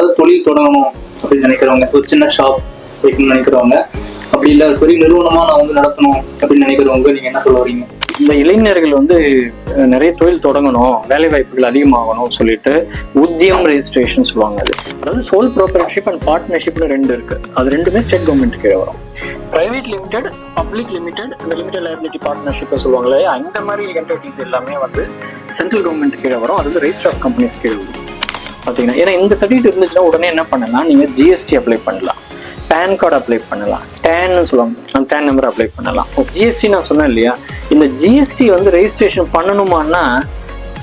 அதாவது தொழில் தொடங்கணும் அப்படின்னு நினைக்கிறவங்க, ஒரு சின்ன ஷாப் வைக்கணும்னு நினைக்கிறவங்க, அப்படி இல்லை பெரிய நிறுவனமா நான் வந்து நடத்தணும் அப்படின்னு நினைக்கிறவங்க, நீங்க என்ன சொல்ல வரீங்க? இந்த இளைஞர்கள் வந்து நிறைய தொழில் தொடங்கணும், வேலை வாய்ப்புகள் அதிகமாகணும்னு சொல்லிட்டு உத்தியம் ரெஜிஸ்ட்ரேஷன் சொல்லுவாங்க. அது அதாவது சோல் ப்ராப்பர்ஷிப் அண்ட் பார்ட்னர்ஷிப்னு ரெண்டு இருக்கு. அது ரெண்டுமே ஸ்டேட் கவர்மெண்ட் கீழே வரும். பிரைவேட் லிமிடெட், பப்ளிக் லிமிடெட், இந்த லிமிடெட் லைபிலிட்டி பார்ட்னர்ஷிப் சொல்லுவாங்களே, அந்த மாதிரி என்டிட்டிஸ் எல்லாமே வந்து சென்ட்ரல் கவர்மெண்ட் கீழே வரும். அது வந்து ரெஜிஸ்டர் ஆஃப் கம்பெனிஸ் கீழே வரும் பார்த்தீங்கன்னா. ஏன்னா இந்த சர்டிஃபிகேட் இருந்துச்சுன்னா உடனே என்ன பண்ணலாம், நீங்க ஜிஎஸ்டி அப்ளை பண்ணலாம், பேன் கார்டு அப்ளை பண்ணலாம், டேன்னு சொல்லுவாங்க, அந்த டேன் நம்பர் அப்ளை பண்ணலாம். ஜிஎஸ்டி நான் சொன்னேன் இல்லையா, இந்த ஜிஎஸ்டி வந்து ரெஜிஸ்ட்ரேஷன் பண்ணணுமான்னா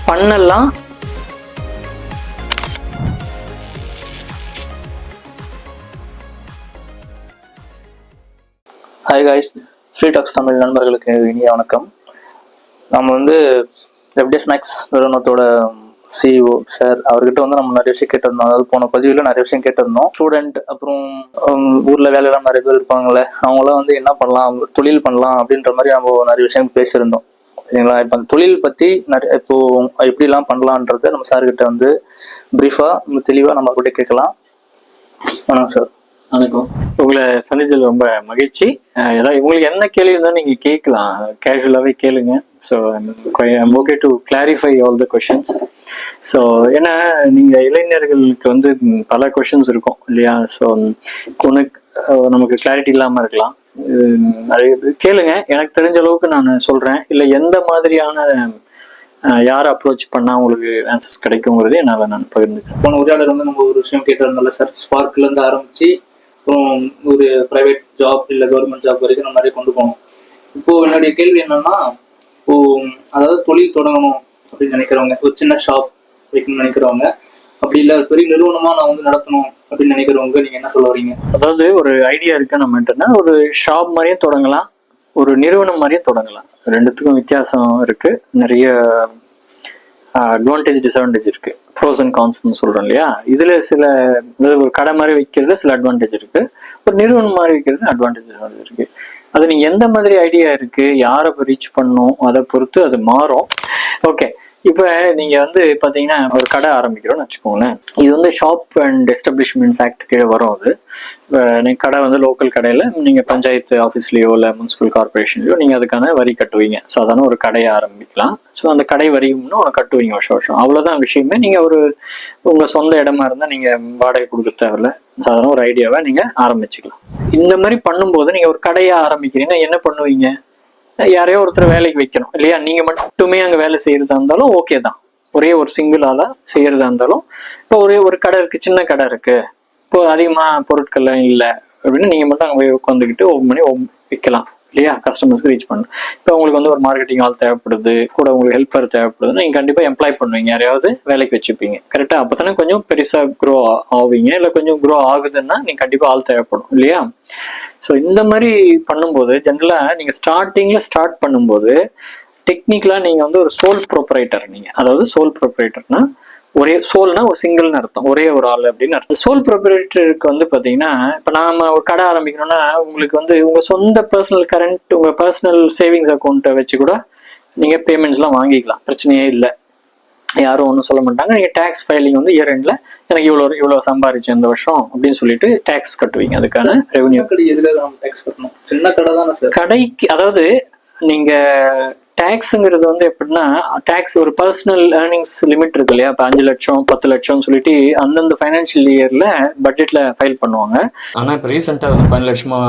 பண்ணலாம். Hi guys, free tax Tamil நண்பர்களுக்கு இனிய வணக்கம். நம்ம வந்து வெப்டேஸ் மேக்ஸ் நிறுவனத்தோட சிஇஓ சார் அவர்கிட்ட வந்து நம்ம நிறைய விஷயம் கேட்டிருந்தோம். அதாவது போன பதிவில் நிறைய விஷயம் கேட்டிருந்தோம். ஸ்டூடெண்ட், அப்புறம் ஊர்ல வேலையெல்லாம் நிறைய பேர் இருப்பாங்கல்ல, அவங்களாம் வந்து என்ன பண்ணலாம், தொழில் பண்ணலாம் அப்படின்ற மாதிரி நம்ம நிறைய விஷயம் பேசியிருந்தோம் சரிங்களா. இப்போ அந்த தொழில் பத்தி நிறைய இப்போ எப்படிலாம் பண்ணலான்றத நம்ம சார்கிட்ட வந்து பிரீஃபா தெளிவா நம்ம கூட கேட்கலாம். வணக்கம் சார். வணக்கம். உங்களை சந்திச்சதில் ரொம்ப மகிழ்ச்சி. ஏதாவது உங்களுக்கு என்ன கேள்வி இருந்தாலும் நீங்க கேட்கலாம், கேஷுவலாகவே கேளுங்க. So I'm okay to clarify all the questions. So ஏன்னா நீங்க இளைஞர்களுக்கு வந்து பல கொஷின்ஸ் இருக்கும் இல்லையா. ஸோ நமக்கு கிளாரிட்டி இல்லாமல் இருக்கலாம். நிறைய கேளுங்க, எனக்கு தெரிஞ்ச அளவுக்கு நான் சொல்றேன். இல்லை எந்த மாதிரியான யாரை அப்ரோச் பண்ணா உங்களுக்கு ஆன்சர்ஸ் கிடைக்குங்கிறது என்னால் நான் பகிர்ந்துக்கிறேன். போன உரையாடல் வந்து நம்ம ஒரு விஷயம் கேட்டிருந்தோம்ல சார், ஸ்பார்க்ல இருந்து ஆரம்பிச்சு அப்புறம் ஒரு பிரைவேட் ஜாப் இல்லை கவர்மெண்ட் ஜாப் வரைக்கும் நம்ம நிறைய கொண்டு போகணும். இப்போ என்னுடைய கேள்வி என்னன்னா, இப்போ அதாவது தொழில் தொடங்கணும் அப்படின்னு நினைக்கிறவங்க, ஒரு சின்ன ஷாப் வைக்கணும்னு நினைக்கிறவங்க, அப்படி இல்லை பெரிய நிறுவனமா நான் வந்து நடத்தணும் அப்படின்னு நினைக்கிறவங்க, நீங்க என்ன சொல்ல வரீங்க? அதாவது ஒரு ஐடியா இருக்கு நம்மகிட்டனா, ஒரு ஷாப் மாதிரியும் தொடங்கலாம், ஒரு நிறுவனம் மாதிரியும் தொடங்கலாம். ரெண்டுத்துக்கும் வித்தியாசம் இருக்கு. நிறைய அட்வான்டேஜ் டிஸ்அட்வான்டேஜ் இருக்கு, ப்ரோஸ் அண்ட் கான்ஸ்னு சொல்றோம் இல்லையா. இதுல சில ஒரு கடை மாதிரி வைக்கிறது சில அட்வான்டேஜ் இருக்கு, ஒரு நிறுவனம் மாதிரி வைக்கிறது அட்வான்டேஜ் இருக்கு. அது நீங்க எந்த மாதிரி ஐடியா இருக்கு, யாரை ரீச் பண்ணும், அதை பொறுத்து அது மாறும். ஓகே, இப்போ நீங்க வந்து பாத்தீங்கன்னா ஒரு கடை ஆரம்பிக்கிறோம்னு வச்சுக்கோங்களேன். இது வந்து ஷாப் அண்ட் எஸ்டாப்ளிஷ்மெண்ட்ஸ் ஆக்ட் கீழே வரும். அது நீங்க கடை வந்து லோக்கல் கடையில நீங்க பஞ்சாயத்து ஆஃபீஸ்லயோ இல்லை முனிசிபல் கார்பரேஷன்லயோ நீங்க அதுக்கான வரி கட்டுவீங்க. சாதாரண ஒரு கடையை ஆரம்பிக்கலாம். ஸோ அந்த கடை வரியும் கட்டுவீங்க வருஷம். அவ்வளவுதான் விஷயமே. நீங்க ஒரு உங்க சொந்த இடமா இருந்தா நீங்க வாடகை கொடுக்க தேவையில்ல, சாதாரண ஒரு ஐடியாவை நீங்க ஆரம்பிச்சுக்கலாம். இந்த மாதிரி பண்ணும்போது நீங்க ஒரு கடையை ஆரம்பிக்கிறீங்கன்னா என்ன பண்ணுவீங்க, யாரையோ ஒருத்தர் வேலைக்கு வைக்கணும் இல்லையா. நீங்க மட்டுமே அங்க வேலை செய்யறதா இருந்தாலும் ஓகே தான், ஒரே ஒரு சிங்கிள் ஆளா செய்யறதா இருந்தாலும். இப்போ ஒரே ஒரு கடை இருக்கு, சின்ன கடை இருக்கு, இப்போ அதிகமா பொருட்கள்லாம் இல்லை அப்படின்னு நீங்க மட்டும் அங்கே போய் உட்காந்துக்கிட்டு ஓப்பன் பண்ணி விற்கலாம் இல்லையா, கஸ்டமர்ஸ்க்கு ரீச் பண்ணணும். இப்போ உங்களுக்கு வந்து ஒரு மார்க்கெட்டிங் ஆள் தேவைப்படுது, கூட உங்களுக்கு ஹெல்ப்பர் தேவைப்படுதுன்னு நீங்க கண்டிப்பா எம்ப்ளாய் பண்ணுவீங்க, யாரையாவது வேலைக்கு வச்சுப்பீங்க. கரெக்டா? அப்பதானே கொஞ்சம் பெருசா க்ரோ ஆவீங்க. இல்லை கொஞ்சம் க்ரோ ஆகுதுன்னா நீங்க கண்டிப்பா ஆள் தேவைப்படும் இல்லையா. ஸோ இந்த மாதிரி பண்ணும்போது ஜென்ரலா நீங்க ஸ்டார்ட் பண்ணும்போது டெக்னிக்கலா நீங்க வந்து ஒரு சோல் ப்ரொப்ரைட்டர். நீங்க அதாவது சோல் ப்ரொப்ரைட்டர்னா ஒரே சோல்னா ஒரு சிங்கிள்னு அர்த்தம், ஒரே ஒரு ஆள் அப்படின்னு அர்த்தம். சோல் ப்ரொப்ரைட்டருக்கு வந்து பாத்தீங்கன்னா, இப்ப நாம ஒரு கடை ஆரம்பிக்கணும்னா உங்களுக்கு வந்து உங்க சொந்த பர்சனல் கரண்ட், உங்க பர்சனல் சேவிங்ஸ் அக்கௌண்ட்டை வச்சு கூட நீங்க பேமெண்ட்ஸ் எல்லாம் வாங்கிக்கலாம், பிரச்சனையே இல்லை. யாரும் ஒன்றும் சொல்ல மாட்டாங்க. நீங்க டேக்ஸ் ஃபைலிங் வந்து இயர் எண்ட்ல எனக்கு இவ்வளவு சம்பாரிச்சு இந்த வருஷம் அப்படின்னு சொல்லிட்டு டேக்ஸ் கட்டுவீங்க. அதுக்கான ரெவன்யூ. சின்ன கடை தானே கடைக்கு, அதாவது நீங்க டேக்ஸுங்கிறது வந்து எப்படின்னா, டேக்ஸ் ஒரு பர்சனல் ஏர்னிங்ஸ் லிமிட் இருக்கு இல்லையா. இப்போ 5 லட்சம் 10 லட்சம் சொல்லிட்டு அந்தந்த ஃபைனான்சியல் இயர்ல பட்ஜெட்ல ஃபைல் பண்ணுவாங்க. ஆனால் இப்போ ரீசெண்டாக வந்து 12 லட்சமா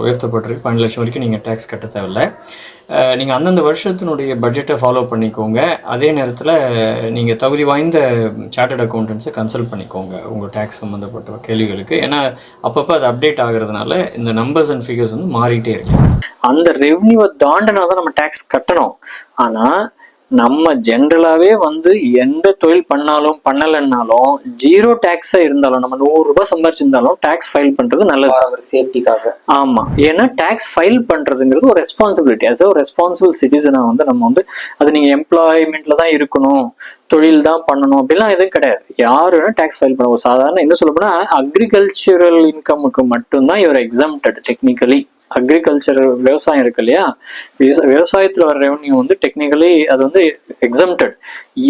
உயர்த்தப்பட்டிருக்கு. 12 லட்சம் வரைக்கும் நீங்கள் டேக்ஸ் கட்ட தேவையில்லை. நீங்கள் அந்தந்த வருஷத்தினுடைய பட்ஜெட்டை ஃபாலோ பண்ணிக்கோங்க. அதே நேரத்தில் நீங்கள் தகுதி வாய்ந்த சார்ட்டர்ட் அக்கௌண்டன்ஸை கன்சல்ட் பண்ணிக்கோங்க உங்கள் டேக்ஸ் சம்மந்தப்பட்ட கேள்விகளுக்கு. ஏன்னா அப்பப்போ அது அப்டேட் ஆகுறதுனால இந்த நம்பர்ஸ் அண்ட் ஃபிகர்ஸ் வந்து மாறிட்டே இருக்கு. அந்த ரெவன்யூவை தாண்டினா தான் நம்ம டேக்ஸ் கட்டணும். ஆனால் நம்ம ஜென்ரலாவே வந்து எந்த தொழில் பண்ணாலும் பண்ணலைன்னாலும் ஜீரோ டேக்ஸா இருந்தாலும், நம்ம 100 ரூபாய் சம்பாதிச்சிருந்தாலும் டேக்ஸ் ஃபைல் பண்றது நல்லது, ஒரு சேஃப்டிக்காக. ஆமா, ஏன்னா டேக்ஸ் ஃபைல் பண்றதுங்கிறது ஒரு ரெஸ்பான்சிபிலிட்டி. அஸ் ஒரு ரெஸ்பான்சிபிள் சிட்டிசனா வந்து நம்ம வந்து அது நீங்க எம்ப்ளாய்மெண்ட்ல தான் இருக்கணும், தொழில் தான் பண்ணணும் அப்படிலாம் எதுவும் கிடையாது. யாருன்னா டேக்ஸ் ஃபைல் பண்ண. ஒரு சாதாரண என்ன சொல்ல போனா அக்ரிகல்ச்சரல் இன்கமுக்கு மட்டும்தான் இவர் எக்ஸம்டட் டெக்னிக்கலி. அக்ரிகல்ச்சர் விவசாயம் இருக்கு இல்லையா, விவசாயத்துல வர ரெவன்யூ வந்து டெக்னிக்கலி அது வந்து எக்ஸம்டட்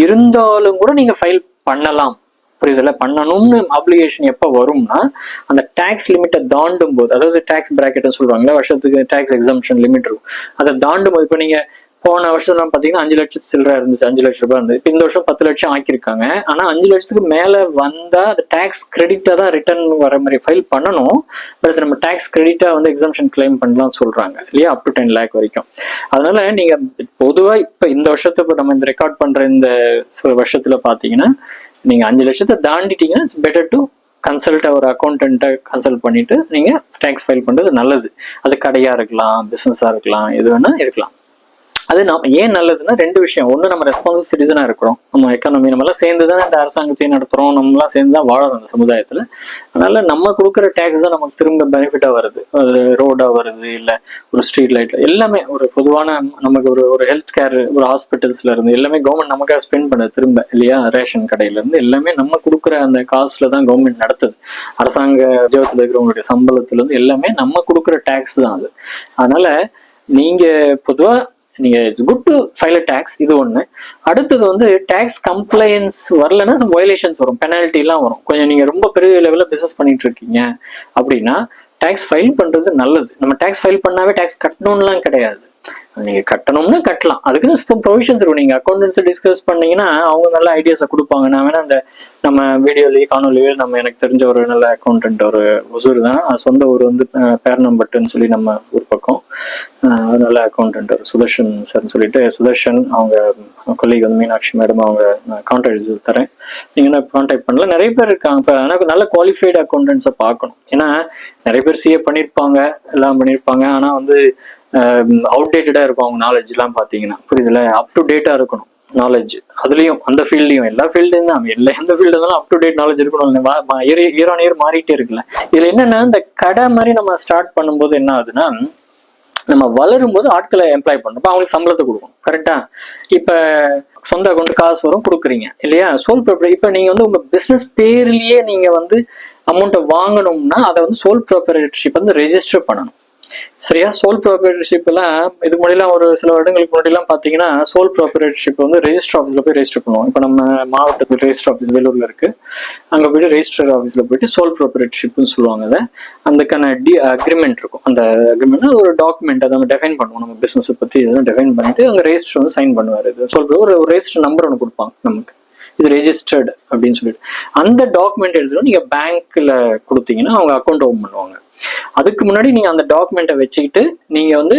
இருந்தாலும் கூட நீங்க ஃபைல் பண்ணலாம். புரியுதுல? பண்ணணும்னு ஆப்ளிகேஷன் எப்போ வரும்னா அந்த டேக்ஸ் லிமிட்டை தாண்டும் போது, அதாவது டேக்ஸ் பிராக்கெட்னு சொல்லுவாங்களா, வருஷத்துக்கு டேக்ஸ் எக்ஸம்ஷன் லிமிட் இருக்கும், அதை தாண்டும் போது. இப்போ நீங்க போன வருஷம் பாத்தீங்கன்னா 5 லட்சம் சில்லற இருந்துச்சு, 5 லட்சம் ரூபாய் இருந்தது. இப்போ இந்த வருஷம் 10 லட்சம் ஆக்கியிருக்காங்க. ஆனா 5 லட்சத்துக்கு மேல வந்தா அது டேக்ஸ் கிரெடிட்டா தான் ரிட்டர்ன் வர மாதிரி ஃபைல் பண்ணணும். பட் நம்ம டேக்ஸ் கிரெடிட்டா வந்து எக்ஸம்ஷன் கிளைம் பண்ணலாம் சொல்றாங்க இல்லையா, அப் டு 10 lakh வரைக்கும். அதனால நீங்க பொதுவா இப்ப இந்த வருஷத்துக்கு நம்ம இந்த ரெக்கார்ட் பண்ற இந்த வருஷத்துல பாத்தீங்கன்னா நீங்க 5 லட்சத்தை தாண்டிட்டீங்கன்னா இட்ஸ் பெட்டர் டு கன்சல்ட் ஒரு அக்கௌண்டன்ட்டை கன்சல்ட் பண்ணிட்டு நீங்க டேக்ஸ் ஃபைல் பண்றது நல்லது. அது கடையா இருக்கலாம், பிசினஸா இருக்கலாம், எது வேணா இருக்கலாம். அது நம்ம ஏன் நல்லதுன்னா 2 விஷயம். ஒன்று, நம்ம ரெஸ்பான்சிபிள் சிட்டிசனா இருக்கிறோம், நம்ம எக்கானமி நம்மளாம் சேர்ந்து தான் இந்த அரசாங்கத்தையும் நடத்துறோம், நம்மளாம் சேர்ந்து தான் வாழறோம் அந்த சமுதாயத்துல. அதனால நம்ம கொடுக்குற டேக்ஸ் தான் நமக்கு திரும்ப பெனிஃபிட்டா வருது. ஒரு ரோடா வருது, இல்லை ஒரு ஸ்ட்ரீட் லைட்ல, எல்லாமே ஒரு பொதுவான நமக்கு ஒரு ஹெல்த் கேர், ஒரு ஹாஸ்பிட்டல்ஸ்ல இருந்து எல்லாமே கவர்மெண்ட் நமக்காக ஸ்பெண்ட் பண்ணுது திரும்ப இல்லையா. ரேஷன் கடையில இருந்து எல்லாமே நம்ம கொடுக்குற அந்த காசுல தான் கவர்மெண்ட் நடத்துது. அரசாங்க உத்தியோகத்துல இருக்கிறவங்களுடைய சம்பளத்துல இருந்து எல்லாமே நம்ம கொடுக்குற டேக்ஸ் தான் அது. அதனால நீங்க பொதுவா நீங்க it's good to file a tax, இது ஒண்ணு. அடுத்தது வந்து டேக்ஸ் கம்ப்ளைன்ஸ் வரலன்னா வயலேஷன்ஸ் வரும், பெனால்ட்டி எல்லாம் வரும். கொஞ்சம் நீங்க ரொம்ப பெரிய லெவல்ல பிசினஸ் பண்ணிட்டு இருக்கீங்க அப்படின்னா டேக்ஸ் ஃபைல் பண்றது நல்லது. நம்ம டேக்ஸ் ஃபைல் பண்ணாவே டேக்ஸ் கட்டணும்லாம் கிடையாது, நீங்க கட்டணும்னா கட்டலாம். அதுக்கு ப்ரொவிஷன்ஸ் இருக்கும். நீங்க அக்கௌண்டன்ஸ் டிஸ்கஸ் பண்ணீங்கன்னா அவங்க நல்ல ஐடியாஸை கொடுப்பாங்க. நான் வேணா அந்த நம்ம வீடியோலயே காணொலியே நம்ம எனக்கு தெரிஞ்ச ஒரு நல்ல அக்கௌண்டன்ட், ஒரு ஒசூர் தான், சொந்த ஊர் வந்து பேரணம்பட்டுன்னு சொல்லி நம்ம ஊர் பக்கம், நல்ல அக்கௌண்டன்ட் ஒரு சுதர்ஷன் சார்னு சொல்லிட்டு, சுதர்ஷன் அவங்க கொல்லிக்கு வந்து மீனாட்சி மேடம், அவங்க கான்டாக்ட் தரேன், நீங்க கான்டாக்ட் பண்ணல. நிறைய பேர் இருக்காங்க. இப்போ ஆனால் நல்ல குவாலிஃபைடு அக்கௌண்டன்ஸை பார்க்கணும். ஏன்னா நிறைய பேர் சிஏ பண்ணியிருப்பாங்க, எல்லாம் பண்ணியிருப்பாங்க, ஆனால் வந்து அவுடேட்டடா இருக்கும் அவங்க நாலேஜ் எல்லாம் பாத்தீங்கன்னா, புரியுதுல? அப் டு டேட்டா இருக்கணும் நாலேஜ். அதுலயும் அந்த ஃபீல்ட்லயும், எல்லா ஃபீல்டும் தான், எந்த ஃபீல்டு இருந்தாலும் அப் டு டேட் நாலேஜ் இருக்கணும். இயர் ஆன் இயர் மாறிட்டே இருக்குல்ல. இதுல என்னன்னா இந்த கடை மாதிரி நம்ம ஸ்டார்ட் பண்ணும்போது என்ன ஆகுதுன்னா, நம்ம வளரும் போது ஆட்களை எம்ப்ளாய் பண்ணணும், அவங்களுக்கு சம்பளத்தை கொடுக்கணும், கரெக்டா? இப்ப சொந்த அக்கௌண்ட் காசு வரும் கொடுக்குறீங்க இல்லையா, சோல் ப்ராப்பர்ட்டி. இப்ப நீங்க வந்து உங்க பிசினஸ் பேர்லயே நீங்க வந்து அமௌண்ட்டை வாங்கணும்னா அதை வந்து சோல் ப்ராப்பர்ட்டிஷிப் வந்து ரெஜிஸ்டர் பண்ணணும், சரியா? சோல் ப்ராப்பர்ட்டிஷிப் எல்லாம் இதுக்கு முன்னாடிலாம் ஒரு சில வருடங்களுக்கு முன்னாடிலாம் பாத்தீங்கன்னா சோல் ப்ராப்பர்ட்டிஷிப் வந்து ரெஜிஸ்டர் ஆஃபீஸ்ல போய் ரெஜிஸ்டர் பண்ணுவோம். இப்போ நம்ம மாவட்டத்தில் ரெஜிஸ்டர் ஆஃபீஸ் வேலூர்ல இருக்கு, அங்க போயிட்டு ரெஜிஸ்டர் ஆஃபீஸ்ல போயிட்டு சோல் ப்ராப்பர்ட்டிஷிப்னு சொல்லுவாங்க. அதை அதுக்கான அக்ரிமெண்ட் இருக்கும். அந்த அக்ரிமெண்ட் ஒரு டாக்குமெண்ட், அதை நம்ம டெஃபைன் பண்ணுவோம், நம்ம பிசினஸ் பத்தி இதெல்லாம் டெஃபைன் பண்ணிட்டு அங்க ரெஜிஸ்டர் வந்து சைன் பண்ணுவாரு. இது சோல் ஒரு ரெஜிஸ்டர் நம்பர் ஒன்று கொடுப்பாங்க நமக்கு, இது ரெஜிஸ்டர்டு அப்படின்னு சொல்லிட்டு. அந்த டாக்குமெண்ட் எடுத்துட்டு நீங்க பேங்க்ல கொடுத்தீங்கன்னா அவங்க அக்கௌண்ட் ஓபன் பண்ணுவாங்க. அதுக்கு முன்னாடி நீங்க அந்த டாக்குமெண்ட்டை வச்சுக்கிட்டு நீங்க வந்து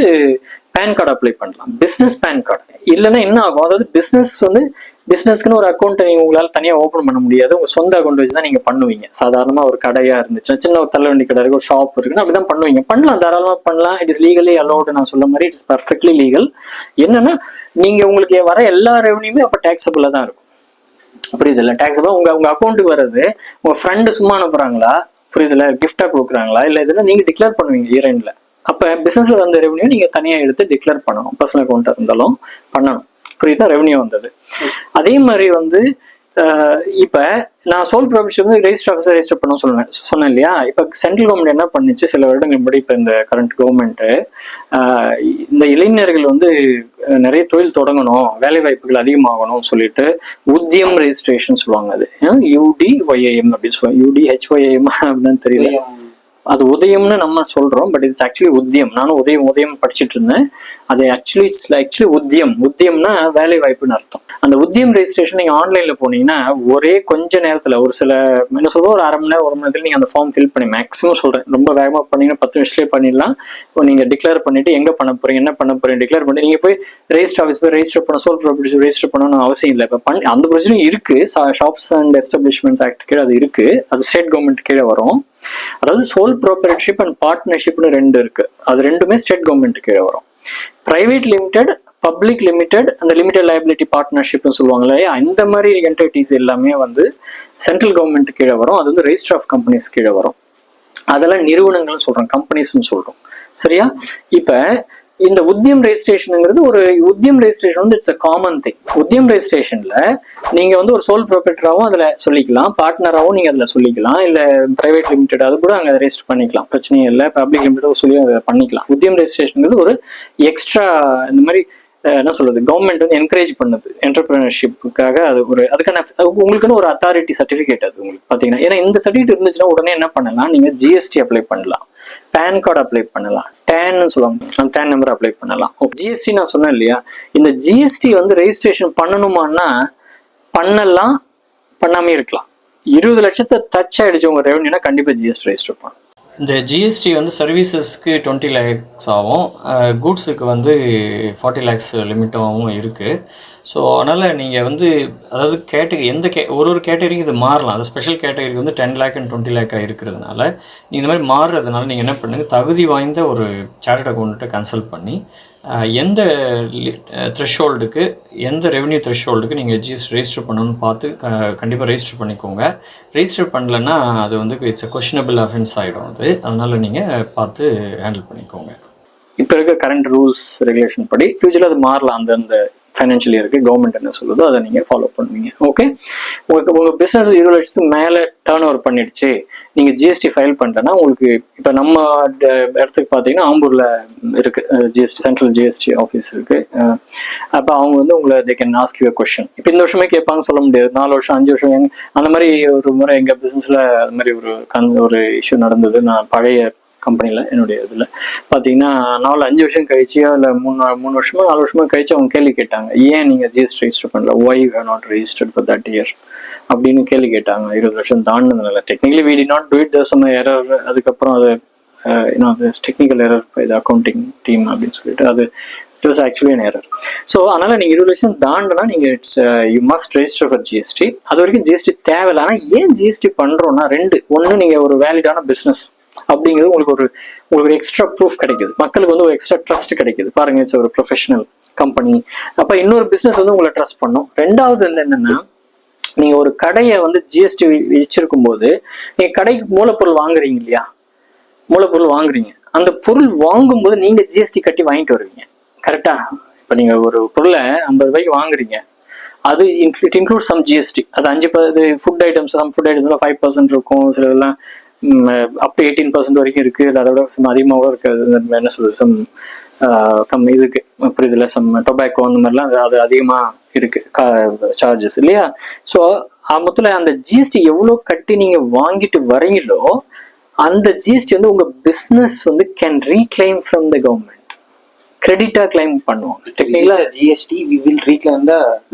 பேன் கார்டு அப்ளை பண்ணலாம், பிசினஸ் பேன் கார்டு. இல்லைன்னா என்ன ஆகும், அதாவது பிசினஸ் வந்து பிசினஸ்க்குன்னு ஒரு அக்கௌண்ட் நீங்க உங்களால தனியா ஓபன் பண்ண முடியாது, உங்க சொந்த அக்கௌண்ட் வச்சு தான் நீங்க பண்ணுவீங்க. சாதாரணமா ஒரு கடையா இருந்துச்சுன்னா, சின்ன ஒரு தள்ளுவண்டி கடை இருக்கு, ஒரு ஷாப் இருக்குன்னா அப்படிதான் பண்ணுவீங்க. பண்ணலாம், தாராளமா பண்ணலாம். It is legally allowed. நான் சொல்ல மாதிரி இட் இஸ் பர்ஃபெக்ட்லி லீகல். என்னன்னா நீங்க உங்களுக்கு வர எல்லா ரெவன்யூமே அப்ப டேக்ஸபிளா தான் இருக்கும், புரியுதுல்ல? டேக்ஸபிளா உங்க அக்கௌண்ட்டுக்கு வர்றது உங்க ஃப்ரெண்டு சும்மா அனுப்புறாங்களா, புரியுதுல, கிஃப்டா கொடுக்குறாங்களா, இல்ல இதெல்லாம் நீங்க டிக்ளேர் பண்ணுவீங்க இயர் எண்ட்ல. அப்ப பிசினஸ்ல வந்த ரெவன்யூ நீங்க தனியா எடுத்து டிக்ளேர் பண்ணணும், பர்சனல் அக்கௌண்ட் இருந்தாலும் பண்ணணும், புரியுதா? ரெவன்யூ வந்தது. அதே மாதிரி வந்து இப்ப நான் சோல் ப்ராப்பர்ட்டி வந்து ரெஜிஸ்டர் ஆஃபீஸ்ல ரெஜிஸ்டர் பண்ண சொன்னேன் இல்லையா. இப்ப சென்ட்ரல் கவர்மெண்ட் என்ன பண்ணுச்சு, சில வருடங்கள் முன்னாடி, இப்ப இந்த கரண்ட் கவர்மெண்ட் இந்த இளைஞர்கள் வந்து நிறைய தொழில் தொடங்கணும், வேலை வாய்ப்புகள் அதிகமாகணும் சொல்லிட்டு உத்தியம் ரெஜிஸ்ட்ரேஷன் சொல்லுவாங்க. அது UDYIM அப்படின்னு சொல்லுவாங்க, UDHYIM அப்படின்னு தெரியல, அது உதயம்னு நம்ம சொல்றோம், பட் இட்ஸ் ஆக்சுவலி உத்தியம். நானும் உதயம் படிச்சுட்டு இருந்தேன். அது ஆக்சுவலி உத்தியம்னா வேலை வாய்ப்புன்னு அர்த்தம். அந்த உத்தியம் ரெஜிஸ்ட்ரேஷன் நீங்க ஆன்லைன்ல போனீங்கன்னா ஒரே கொஞ்ச நேரத்துல, ஒரு சில என்ன சொல்றோம், ஒரு 1/2 மணி நேரம் 1 மணி நேரத்துல நீங்க அந்த ஃபார்ம் ஃபில் பண்ணி, மேக்ஸிமம் சொல்றேன், ரொம்ப வேகமா பண்ணீங்கன்னா 10 நிமிஷத்துலேயே பண்ணிடலாம். நீங்க டிக்ளேர் பண்ணிட்டு எங்க பண்ண போறீங்க, என்ன பண்ண போறீங்க டிக்ளேர் பண்ணி நீங்க போய் ரெஜிஸ்டர் ஆஃபீஸ் போய் ரெஜிஸ்டர் பண்ண, சோல் ப்ராப்பர்ட்டி ரெஜிஸ்டர் பண்ணணும்னு அவசியம் இல்லை. இப்ப அந்த ப்ரொசீஜரும் இருக்கு, ஷாப்ஸ் அண்ட் எஸ்டாப்ளிஷ்மெண்ட்ஸ் ஆக்ட் கீழே அது இருக்கு, அது ஸ்டேட் கவர்மெண்ட் கீழே வரும். அதாவது சோல் ப்ராப்பர்ட்டிஷிப் அண்ட் பார்ட்னர்ஷிப்னு 2 இருக்கு, அது ரெண்டுமே ஸ்டேட் கவர்மெண்ட் கீழே வரும். பிரைவேட் லிமிடெட், பப்ளிக் லிமிடெட், அந்த லிமிடெட் லைபிலிட்டி பார்ட்னர்ஷிப்னு சொல்லுவாங்க இல்லையா, இந்த மாதிரி என்டிட்டிஸ் எல்லாமே வந்து சென்ட்ரல் கவர்மெண்ட் கீழே வரும். அது வந்து ரெஜிஸ்டர் ஆஃப் கம்பெனிஸ் கீழே வரும். அதெல்லாம் நிறுவனங்கள் சொல்றோம், கம்பெனிஸ்ன்னு சொல்றோம், சரியா? இப்ப இந்த உத்தியம் ரெஜிஸ்ட்ரேஷனுங்கிறது ஒரு உத்தியம் ரெஜிஸ்ட்ரேஷன் வந்து it's a common thing. Udyam ரெஜிஸ்ட்ரேஷன்ல நீங்க வந்து ஒரு சோல் ப்ராப்பர்ட்டராகவும் அதுல சொல்லிக்கலாம், பார்ட்னராகவும் நீங்க அதுல சொல்லிக்கலாம், இல்ல பிரைவேட் லிமிடெட் அது கூட அங்க ரெஜிஸ்டர் பண்ணிக்கலாம், பிரச்சனையே இல்லை. பப்ளிக் லிமிடெட் சொல்லி அதை பண்ணிக்கலாம். உத்தியம் ரெஜிஸ்ட்ரேஷனுங்கிறது ஒரு எக்ஸ்ட்ரா இந்த மாதிரி என்ன சொல்றது, கவர்மெண்ட் வந்து என்கரேஜ் பண்ணுது என்டர்பிரினர்ஷிப்புக்காக. அது ஒரு அதுக்கான உங்களுக்குன்னு ஒரு அத்தாரிட்டி சர்டிஃபிகேட் அது உங்களுக்கு பார்த்தீங்கன்னா. ஏன்னா இந்த சர்டிஃபிகேட் இருந்துச்சுன்னா உடனே என்ன பண்ணலாம், நீங்கள் ஜிஎஸ்டி அப்ளை பண்ணலாம், பேன் கார்டு அப்ளை பண்ணலாம், டேன்னு சொல்லுவாங்க, அந்த டேன் நம்பர் அப்ளை பண்ணலாம். ஜிஎஸ்டி நான் சொன்னேன் இல்லையா, இந்த ஜிஎஸ்டி வந்து ரெஜிஸ்ட்ரேஷன் பண்ணணுமான்னா பண்ணலாம், பண்ணாமே இருக்கலாம். 20 லட்சத்தை டச் ஆயிடுச்சு உங்க ரெவன்யூனா கண்டிப்பா ஜிஎஸ்டி ரெஜிஸ்டர் பண்ணலாம். இந்த ஜிஎஸ்டி வந்து சர்வீசஸ்க்கு 20 lakhs ஆகும், கூட்ஸுக்கு வந்து 40 lakhs லிமிட்டாகவும் இருக்குது. ஸோ அதனால் நீங்கள் வந்து அதாவது கேட்டகரி ஒரு கேட்டகரிக்கு இது மாறலாம். அது ஸ்பெஷல் கேட்டகரிக்கு வந்து 10 lakh and 20 lakh இருக்கிறதுனால நீங்கள் இந்த மாதிரி மாறுறதுனால நீங்கள் என்ன பண்ணுங்கள், தகுதி வாய்ந்த ஒரு சார்ட்டர்ட் அக்கௌண்ட்டை கன்சல்ட் பண்ணி எந்த த்ரெஷ்ஹோல்டுக்கு, எந்த ரெவன்யூ த்ரெஷ்ஹோல்டுக்கு நீங்கள் ஜிஎஸ்டி ரெஜிஸ்டர் பண்ணணும்னு பார்த்து கண்டிப்பாக ரெஜிஸ்டர் பண்ணிக்கோங்க. ரெஜிஸ்டர் பண்ணலைன்னா அது வந்து இட்ஸ் அ கொஷனபிள் அஃபென்ஸ் ஆகிடும். அதனால் நீங்கள் பார்த்து ஹேண்டில் பண்ணிக்கோங்க. இப்போ இருக்க கரண்ட் ரூல்ஸ் ரெகுலேஷன் படி ஃபியூச்சரில் அது மாறலாம். அந்தந்த ஃபைனான்ஷியல் இயருக்கு கவர்மெண்ட் என்ன சொல்லுதோ அதை நீங்கள் ஃபாலோ பண்ணுவீங்க. ஓகே, உங்கள் பிஸ்னஸ் 20 லட்சத்துக்கு மேலே டேர்ன் ஓவர் பண்ணிடுச்சு, நீங்கள் ஜிஎஸ்டி ஃபைல் பண்ணிட்டேன்னா உங்களுக்கு இப்போ நம்ம இடத்துக்கு பார்த்தீங்கன்னா ஆம்பூரில் இருக்குது ஜிஎஸ்டி, சென்ட்ரல் ஜிஎஸ்டி ஆஃபீஸ் இருக்குது. அப்போ அவங்க வந்து உங்களை they can ask you question. இப்போ இந்த வருஷமே கேட்பாங்க, சொல்ல முடியாது, 4 வருஷம் 5 வருஷம் அந்த மாதிரி. ஒரு முறை எங்கள் பிஸ்னஸில் அது மாதிரி ஒரு இஷ்யூ நடந்தது. நான் பழைய கம்பெனியில் என்னுடைய இதில் பார்த்தீங்கன்னா 4-5 வருஷம் கழிச்சியோ இல்லை 3 வருஷமோ 4 வருஷமோ கழிச்சு அவங்க கேள்வி கேட்டாங்க, ஏன் நீங்கள் ஜிஎஸ்டி ரெஜிஸ்டர் பண்ணல, why you have not registered for that year அப்படின்னு கேள்வி கேட்டாங்க. 20 வருஷம் தாண்டினதுனால technically we did not do it, there's some error. அதுக்கப்புறம் அது அது டெக்னிக்கல் எரர் இது அக்கௌண்டிங் டீம் அப்படின்னு சொல்லிட்டு அது it was actually an error. So அதனால நீங்கள் 20 வருஷம் தாண்டினா நீங்கள் you must register for GST. அது வரைக்கும் ஜிஎஸ்டி தேவையில்லை. ஆனால் ஏன் ஜிஎஸ்டி பண்ணுறோன்னா 2 ஒன்று, நீங்கள் ஒரு வேலிடான பிஸ்னஸ் அப்படிங்கிறது உங்களுக்கு ஒரு எக்ஸ்ட்ரா ப்ரூஃப் கிடைக்குது, மக்களுக்கு வந்து ஒரு எக்ஸ்ட்ரா ட்ரஸ்ட் கிடைக்குது. பாருங்க, இட்ஸ் ஒரு ப்ரொஃபஷனல் கம்பெனி. அப்ப இன்னொரு பிசினஸ் வந்து உங்களை ட்ரஸ்ட் பண்ணும். 2வது வந்து என்னன்னா, நீங்க ஒரு கடையை வந்து ஜிஎஸ்டி வச்சிருக்கும் போது நீங்க கடைக்கு மூலப்பொருள் வாங்குறீங்க இல்லையா, மூலப்பொருள் வாங்குறீங்க, அந்த பொருள் வாங்கும்போது நீங்க ஜிஎஸ்டி கட்டி வாங்கிட்டு வருவீங்க. கரெக்டா? இப்ப நீங்க ஒரு பொருளை 50 ரூபாய்க்கு வாங்குறீங்க, அது இட் இன்க்ளூட் சம் ஜிஎஸ்டி. அது 5 ஃபுட் ஐட்டம்ஸ், சம் ஃபுட் ஐட்டம்ஸ்ல 5% இருக்கும், சில இதெல்லாம் அப் டு 18% வரைக்கும் இருக்கு, இல்லை அதை விட சம் அதிகமாக இருக்காது. என்ன சொல்றது, சம் கம்மி இதுக்கு புரியுதுல, சம் டொபாக்கோ அந்த மாதிரிலாம் அது அதிகமாக இருக்கு சார்ஜஸ் இல்லையா. ஸோ மொத்தத்தில் அந்த ஜிஎஸ்டி எவ்வளோ கட்டி நீங்கள் வாங்கிட்டு வரீங்களோ அந்த ஜிஎஸ்டி வந்து உங்க பிஸ்னஸ் வந்து can reclaim from the government, கிரெடிட்டா கிளைம் பண்ணுவாங்க. டெக்னிக்கலா GST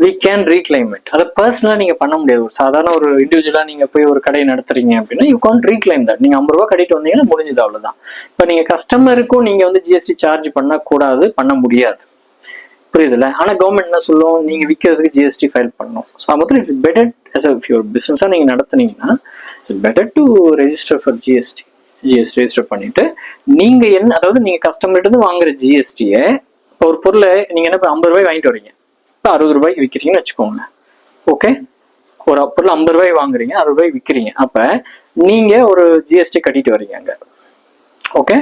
we can reclaim it. அதை பர்சனலா நீங்க பண்ண முடியாது. ஒரு சாதாரண ஒரு இண்டிவிஜுவலா நீங்க போய் ஒரு கடை நடத்துறீங்க அப்படின்னா யூ கான்ட் ரீக்ளைம் தட். நீங்க 50 ரூபாய் கட்டிட்டு வந்தீங்கன்னா முடிஞ்சது, அவ்வளவுதான். இப்ப நீங்க கஸ்டமருக்கும் நீங்க வந்து ஜிஎஸ்டி சார்ஜ் பண்ண முடியாது, புரியுதுல்ல. ஆனா கவர்மெண்ட் என்ன சொல்லும், நீங்க விற்கிறதுக்கு ஜிஎஸ்டி ஃபைல் பண்ணணும். ஸோ மொத்தம் இட்ஸ் பெட்டர் as a பிசினஸா நீங்க நடத்துனீங்கன்னா it's better to register for GST register பண்ணிட்டு நீங்க என்ன, அதாவது நீங்க கஸ்டமர்கிட்ட இருந்து வாங்குற ஜிஎஸ்டியை, ஒரு பொருளை நீங்க என்ன 50 ரூபாய் வாங்கிட்டு வரீங்க, இப்போ 60 ரூபாய்க்கு விற்கிறீங்கன்னு வச்சுக்கோங்க. ஓகே, ஒரு பொருள் 50 ரூபாய் வாங்குறீங்க, 60 ரூபாய் விற்கிறீங்க, அப்ப நீங்க ஒரு ஜிஎஸ்டி கட்டிட்டு வரீங்க அங்க. ஓகே,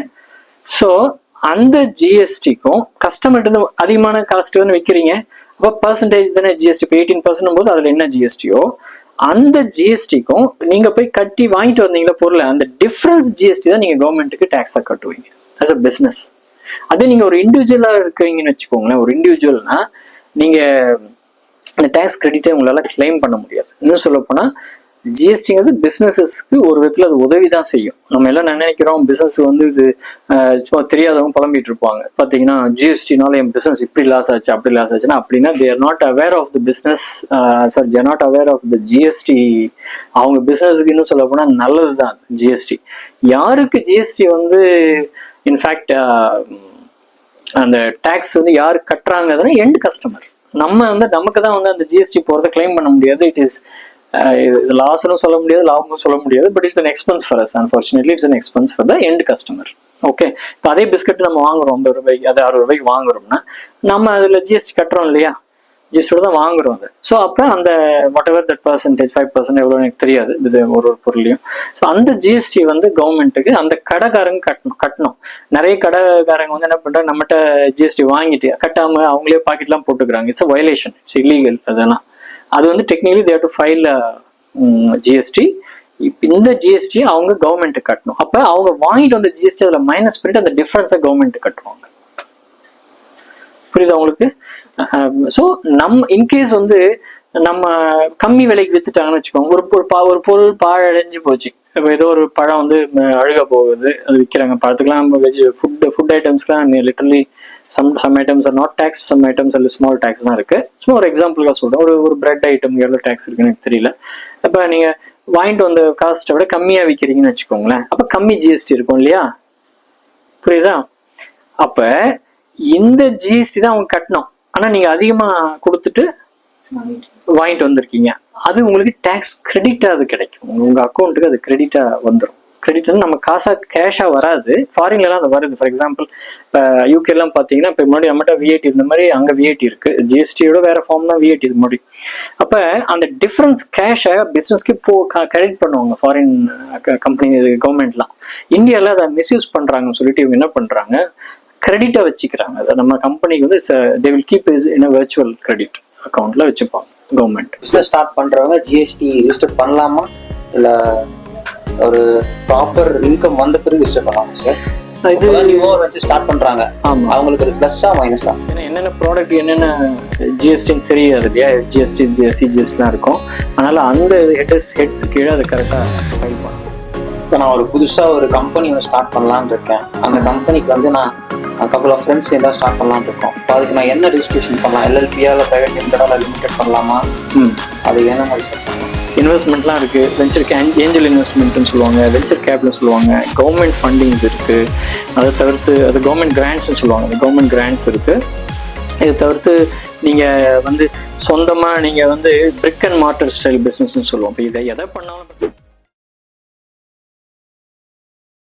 ஸோ அந்த ஜிஎஸ்டிக்கும் கஸ்டமர்கிட்ட இருந்து அதிகமான காஸ்ட் வந்து விற்கிறீங்க, அப்போ பர்சன்டேஜ் தானே ஜிஎஸ்டி. இப்போ 18% போது அதுல என்ன ஜிஎஸ்டியோ அந்த ஜிஎஸ்டிக்கும் நீங்க போய் கட்டி வாங்கிட்டு வந்தீங்களா பொருள், அந்த டிஃபரன்ஸ் ஜிஎஸ்டி தான் நீங்க கவர்மெண்ட்டுக்கு டாக்ஸா கட்டுவீங்க ஆஸ் அ பிசினஸ். அதே நீங்க ஒரு இண்டிவிஜுவலா இருக்கீங்கன்னு வச்சுக்கோங்களேன், ஒரு இண்டிவிஜுவல்னா நீங்க இந்த டாக்ஸ் கிரெடிட்டை உங்களால கிளைம் பண்ண முடியாது. இன்னும் சொல்ல போனா ஜிஎஸ்டிங்கிறது பிசினஸஸ்க்கு ஒரு விதத்துல அது உதவி தான் செய்யும். நம்ம எல்லாம் நினைக்கிறோம் பிசினஸ் வந்து இது சும்மா தெரியாதவங்க புலம்பிட்டு இருப்பாங்க. பாத்தீங்கன்னா ஜிஎஸ்டினால என் பிசினஸ் இப்படி லாஸ் ஆச்சு அப்படி லாஸ் ஆச்சுன்னா, அப்படின்னா they are not aware of the business sir, they are not aware of the GST. அவங்க பிசினஸ்க்கு இன்னும் சொல்ல போனா நல்லதுதான் ஜிஎஸ்டி. யாருக்கு ஜிஎஸ்டி வந்து இன்ஃபேக்ட் அந்த டேக்ஸ் வந்து யாரு கட்டுறாங்க, எண்ட் கஸ்டமர். நம்ம வந்து நமக்கு தான் வந்து அந்த ஜிஎஸ்டி போறதை கிளைம் பண்ண முடியாது. இட் இஸ் லாஸ்னும் சொல்ல முடியாது, லாபமும் சொல்ல முடியாது. But it's an expense for us. Unfortunately, it's an expense for the end customer. Okay, இப்போ அதே பிஸ்கட் நம்ம வாங்குறோம் 50 ரூபாய்க்கு, அது 60 ரூபாய்க்கு வாங்குறோம்னா நம்ம அதுல ஜிஎஸ்டி கட்டுறோம் இல்லையா, ஜிஎஸ்டியோட தான் வாங்குறோம் அது. ஸோ அப்போ அந்த வாட் எவர் தட் பர்சன்டேஜ் 5% எவ்வளோ எனக்கு தெரியாது ஒரு பொருளையும். ஸோ அந்த ஜிஎஸ்டி வந்து கவர்மெண்ட்டுக்கு அந்த கடைக்காரங்க கட்டணும். நிறைய கடைக்காரங்க வந்து என்ன பண்றாங்க, நம்மகிட்ட ஜிஎஸ்டி வாங்கிட்டு கட்டாம அவங்களே பாக்கெட்லாம் போட்டுக்கிறாங்க. It's a violation, it's illegal. அதெல்லாம் அது வந்து technically they have to file GST. இந்த ஜிஎஸ்டி அவங்க கவர்மெண்ட் கட்டணும். அப்ப அவங்க வாங்கிட்டு வந்த ஜிஎஸ்டி அதுல மைனஸ் பண்ணிட்டு அந்த டிஃபரன்ஸை கவர்மெண்ட் கட்டுவாங்க. புரியுதா உங்களுக்கு? ஸோ இன்கேஸ் வந்து நம்ம கம்மி விலைக்கு வித்துட்டாங்கன்னு வச்சுக்கோங்க, ஒரு பொருள் பாழடைஞ்சு போச்சு, இப்போ ஏதோ ஒரு பழம் வந்து அழுக போகுது, அது விற்கிறாங்க. பழத்துக்குலாம் ஃபுட் ஐட்டம்ஸ்லாம் literally some items are not tax, some items அல்ல ஸ்மால் டேக்ஸ் தான் இருக்கு. சும்மா ஒரு எக்ஸாம்பிளுக்காக சொல்றேன். ஒரு பிரெட் ஐட்டம் எவ்வளோ டேக்ஸ் இருக்குன்னு எனக்கு தெரியல. அப்போ நீங்க வாங்கிட்டு வந்த காஸ்ட்டை விட கம்மியா விற்கிறீங்கன்னு வச்சுக்கோங்களேன், அப்ப கம்மி ஜிஎஸ்டி இருக்கும் இல்லையா? புரியுதா? அப்ப இந்த ஜிஎஸ்டி தான் அவங்க கட்டணும். ஆனா நீங்க அதிகமா கொடுத்துட்டு வாங்கிட்டு வந்திருக்கீங்க, அது உங்களுக்கு டேக்ஸ் கிரெடிட்டா அது கிடைக்கும். உங்க அக்கௌண்ட்டுக்கு அது கிரெடிட்டா வந்துடும். கிரெடிட் வந்து நம்ம கேஷா வராது. ஃபாரின்ல எல்லாம் அது வருது. ஃபார் எக்ஸாம்பிள் இப்போ யூகே எல்லாம் பாத்தீங்கன்னா, இப்போ முன்னாடி நம்மகிட்ட விஐடி இருந்த மாதிரி அங்க விஐடி இருக்கு. ஜிஎஸ்டியோட வேற ஃபார்ம் தான் விஐடி இது முன்னாடி. அப்ப அந்த டிஃபரன்ஸ் கேஷை பிசினஸ்க்கு கிரெடிட் பண்ணுவாங்க ஃபாரின் கம்பெனி கவர்மெண்ட்லாம். இந்தியாவில் அதை மிஸ்யூஸ் பண்றாங்கன்னு சொல்லிட்டு இவங்க என்ன பண்றாங்க, கிரெடிட்டா வச்சுக்கிறாங்க. அதை நம்ம கம்பெனிக்கு வந்து they will keep is in virtual credit அக்கௌண்ட்ல வச்சுப்பாங்க கவர்மெண்ட். பிசினஸ் ஸ்டார்ட் பண்றவங்க ஜிஎஸ்டி ரிஜிஸ்டர் பண்ணலாமா, இல்ல ஒரு ப்ராப்பர் இன்கம் வந்த பிறகு ரிஜிஸ்டர் பண்ணலாமா சார்? இது நியூவா வச்சு ஸ்டார்ட் பண்றாங்க, ஆமா, அவங்களுக்கு பிளஸ்ஸா மைனஸா? என்னென்ன ப்ராடக்ட் என்னென்ன ஜிஎஸ்டின்னு தெரியாது இல்லையா? எஸ்ஜிஎஸ்டி சிஜிஎஸ்டிலாம் இருக்கும். அதனால அந்த ஹெட்ஸ் கீழே அதை கரெக்டாக ஃபைல் பண்ணணும். இப்போ நான் ஒரு புதுசா ஒரு கம்பெனி ஸ்டார்ட் பண்ணலான்னு இருக்கேன். அந்த கம்பெனிக்கு வந்து நான் கப்பல் ஆஃப் ஃப்ரெண்ட்ஸ் ஏதாவது ஸ்டார்ட் பண்ணலான்னு இருக்கோம். இப்போ அதுக்கு நான் என்ன ரெஜிஸ்ட்ரேஷன் பண்ணலாம்? எல்எல்பியா, இல்லை பிரைவேட் லிமிடெடா, இல்லை லிமிடெட் பண்ணலாமா? அது என்ன மாதிரி சார்? இன்வெஸ்ட்மெண்ட்லாம் இருக்கு. வெஞ்சர் ஏஞ்சல் இன்வெஸ்ட்மெண்ட்னு சொல்லுவாங்க, வெஞ்சர் கேபிட்டல் சொல்லுவாங்க, கவர்மெண்ட் ஃபண்டிங்ஸ் இருக்கு. அதை தவிர்த்து அது கவர்மெண்ட் கிராண்ட்ஸ்ன்னு சொல்லுவாங்க, அந்த கவர்மெண்ட் கிராண்ட்ஸ் இருக்கு. இதை தவிர்த்து நீங்க வந்து சொந்தமா நீங்க வந்து பிரிக் அண்ட் மார்ட்டர் ஸ்டைல் பிசினஸ்ன்னு சொல்லுவோம். இப்போ இதை எதை பண்ணாலும்